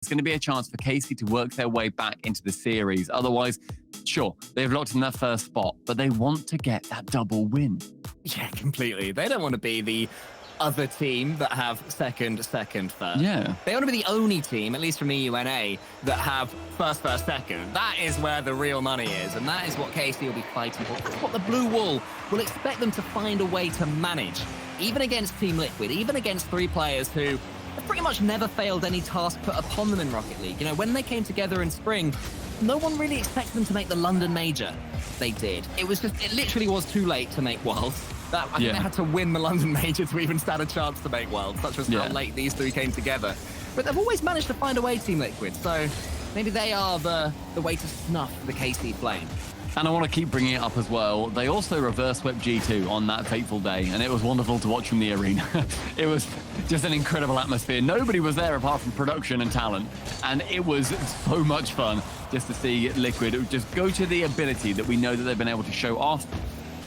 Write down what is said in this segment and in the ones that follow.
It's going to be a chance for KC to work their way back into the series. Otherwise, sure, they've locked in their first spot, but they want to get that double win. Yeah, completely. They don't want to be the other team that have second, first. Yeah. They want to be the only team, at least from EUNA, that have first, second. That is where the real money is, and that is what KC will be fighting for. That's what the Blue Wall will expect them to find a way to manage, even against Team Liquid, even against 3 players who have pretty much never failed any task put upon them in Rocket League. You know, when they came together in spring, no one really expected them to make the London Major. They did. It literally was too late to make Worlds. I think they had to win the London Major to even stand a chance to make Worlds. Such was how late these 3 came together. But they've always managed to find a way, Team Liquid. So maybe they are the way to snuff the KC flame. And I want to keep bringing it up as well. They also reverse swept G2 on that fateful day, and it was wonderful to watch from the arena. It was just an incredible atmosphere. Nobody was there apart from production and talent, and it was so much fun just to see Liquid just go to the ability that we know that they've been able to show off,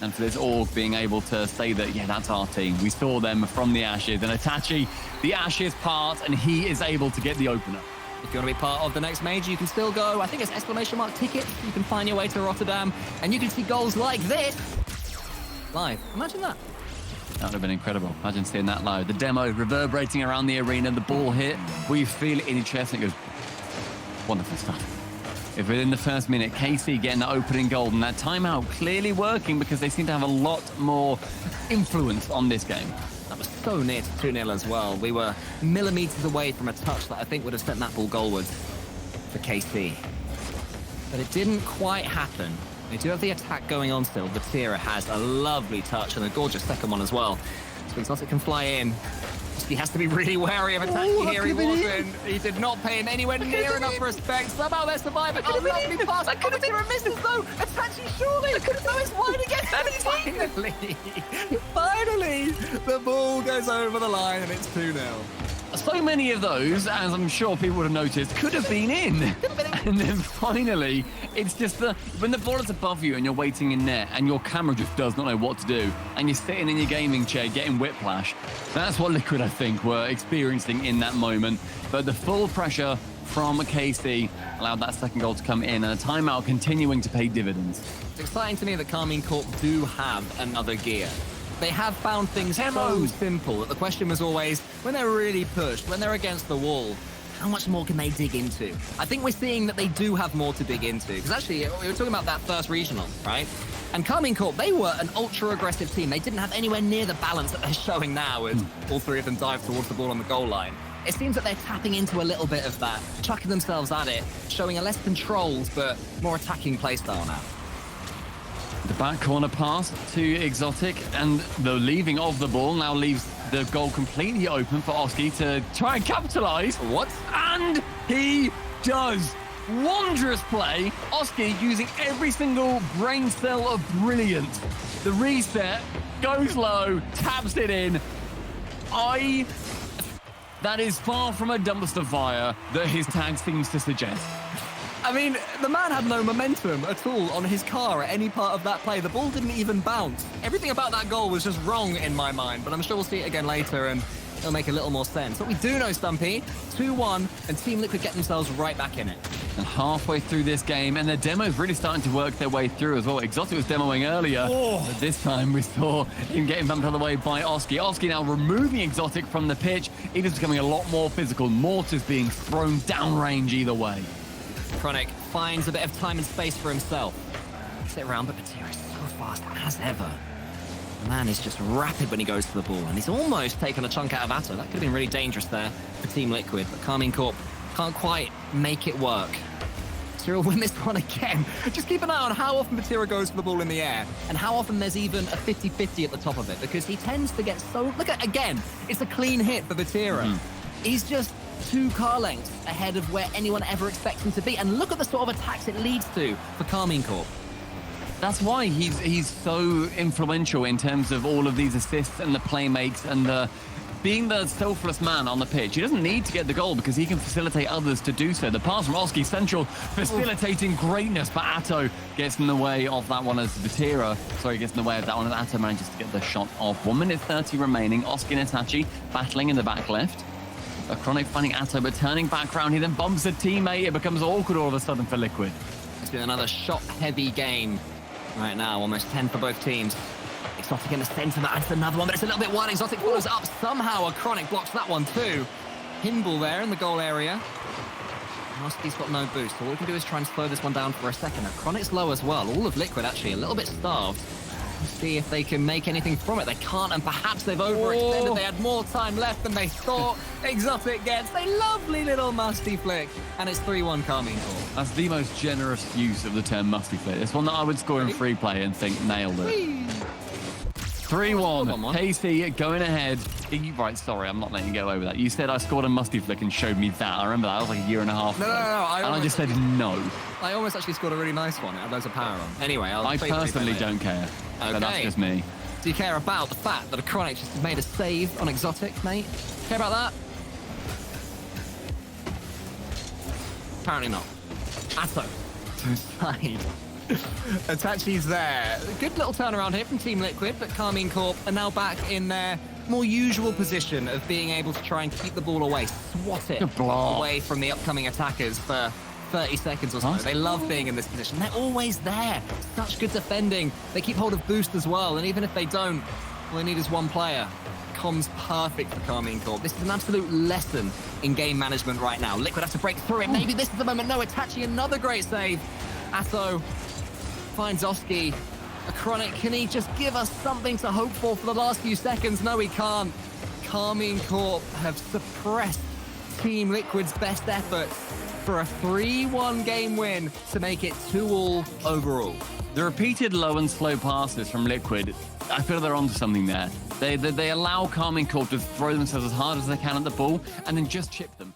and for this org being able to say that, yeah, that's our team. We saw them from the Ashes, and Itachi, the Ashes part, and he is able to get the opener. If you want to be part of the next major, you can still go. I think it's ! tickets. You can find your way to Rotterdam, and you can see goals like this live. Imagine that. That would have been incredible. Imagine seeing that live. The demo reverberating around the arena, the ball hit, where you feel it in your chest, and it goes, wonderful stuff. If within the first minute, KC getting that opening goal, and that timeout clearly working because they seem to have a lot more influence on this game. That was so near to 2-0 as well. We were millimeters away from a touch that I think would have sent that ball goalwards for KC. But it didn't quite happen. They do have the attack going on still. Vatira has a lovely touch and a gorgeous second one as well. So ExoTiiK can fly in. He has to be really wary of attacking here. He wasn't. He did not pay him anywhere near enough respect. Somehow they're surviving. Oh, lovely pass. That could have been a misses though. Itachi surely. No, it's wide again. Finally, the ball goes over the line and it's 2-0. So many of those, as I'm sure people would have noticed, could have been in. And then finally, it's just when the ball is above you and you're waiting in net and your camera just does not know what to do and you're sitting in your gaming chair getting whiplash, that's what Liquid, I think, were experiencing in that moment. But the full pressure from KC allowed that second goal to come in, and a timeout continuing to pay dividends. It's exciting to me that Karmine Corp do have another gear. They have found things so simple that the question was always, when they're really pushed, when they're against the wall, how much more can they dig into? I think we're seeing that they do have more to dig into. Because actually, we were talking about that first regional, right? And Karmine Corp, they were an ultra-aggressive team. They didn't have anywhere near the balance that they're showing now as all 3 of them dive towards the ball on the goal line. It seems that they're tapping into a little bit of that, chucking themselves at it, showing a less controlled but more attacking playstyle now. The back corner pass to ExoTiiK, and the leaving of the ball now leaves the goal completely open for Oski to try and capitalize. What? And he does. Wondrous play. Oski using every single brain cell of brilliance. The reset, goes low, taps it in. That is far from a dumpster fire that his tag seems to suggest. I mean, the man had no momentum at all on his car at any part of that play. The ball didn't even bounce. Everything about that goal was just wrong in my mind, but I'm sure we'll see it again later and it'll make a little more sense. What we do know, Stumpy, 2-1, and Team Liquid get themselves right back in it. And halfway through this game, and the demo's really starting to work their way through as well. ExoTiiK was demoing earlier, but this time we saw him getting bumped out of the way by Oski. Oski now removing ExoTiiK from the pitch. It is becoming a lot more physical. Mortars being thrown downrange either way. Chronic finds a bit of time and space for himself. Sit around, but Vatira is so fast as ever. The man is just rapid when he goes for the ball, and he's almost taken a chunk out of Atto. That could have been really dangerous there for Team Liquid, but Karmine Corp can't quite make it work. Vatira will win this one again. Just keep an eye on how often Vatira goes for the ball in the air, and how often there's even a 50-50 at the top of it, because he tends to get so... Look at, again, it's a clean hit for Vatira. He's just 2 car lengths ahead of where anyone ever expects him to be. And look at the sort of attacks it leads to for Karmine Corp. That's why he's so influential in terms of all of these assists and the playmates and being the selfless man on the pitch. He doesn't need to get the goal because he can facilitate others to do so. The pass from Oski Central facilitating greatness, but Atto gets in the way of that one as Vatira. Sorry, gets in the way of that one as Atto manages to get the shot off. 1 minute 30 remaining. Oski and Itachi battling in the back left. Chronic finding Atto, but turning back around, he then bumps a teammate. It becomes awkward all of a sudden for Liquid. It's been another shot-heavy game right now, almost 10 for both teams. ExoTiiK in the center, that's another one, but it's a little bit wide. ExoTiiK follows up somehow. A Chronic blocks that one too. Pinball there in the goal area. Musty's got no boost, so all we can do is try and slow this one down for a second. Chronic's low as well. All of Liquid actually a little bit starved. Let's see if they can make anything from it. They can't, and perhaps they've overextended. Oh. They had more time left than they thought. ExoTiiK gets a lovely little musty flick, and it's 3-1 Karmine Corp. That's the most generous use of the term musty flick. It's one that I would score in free play and think nailed it. 3-1. KC going ahead. Right, sorry, I'm not letting you get away with that. You said I scored a musty flick and showed me that. I remember that. That was like a year and a half ago. No. I just said no. I almost actually scored a really nice one. It had loads of power on. Anyway, I personally don't care. Okay. But that's just me. Do you care about the fact that a Chronic just made a save on ExoTiiK, mate? Care about that? Apparently not. Atto to his side. Itachi's there. Good little turnaround here from Team Liquid, but Karmine Corp are now back in their more usual position of being able to try and keep the ball away, swat it away from the upcoming attackers for 30 seconds or so. They love being in this position. They're always there. Such good defending. They keep hold of boost as well, and even if they don't, all they need is one player. Comms perfect for Karmine Corp. This is an absolute lesson in game management right now. Liquid has to break through it. Maybe this is the moment. No, Itachi, another great save. Atto finds Oski. A Chronic, can he just give us something to hope for the last few seconds? No, he can't. Karmine Corp have suppressed Team Liquid's best efforts for a 3-1 game win to make it 2-all overall. The repeated low and slow passes from Liquid, I feel they're onto something there. They allow Karmine Corp to throw themselves as hard as they can at the ball and then just chip them.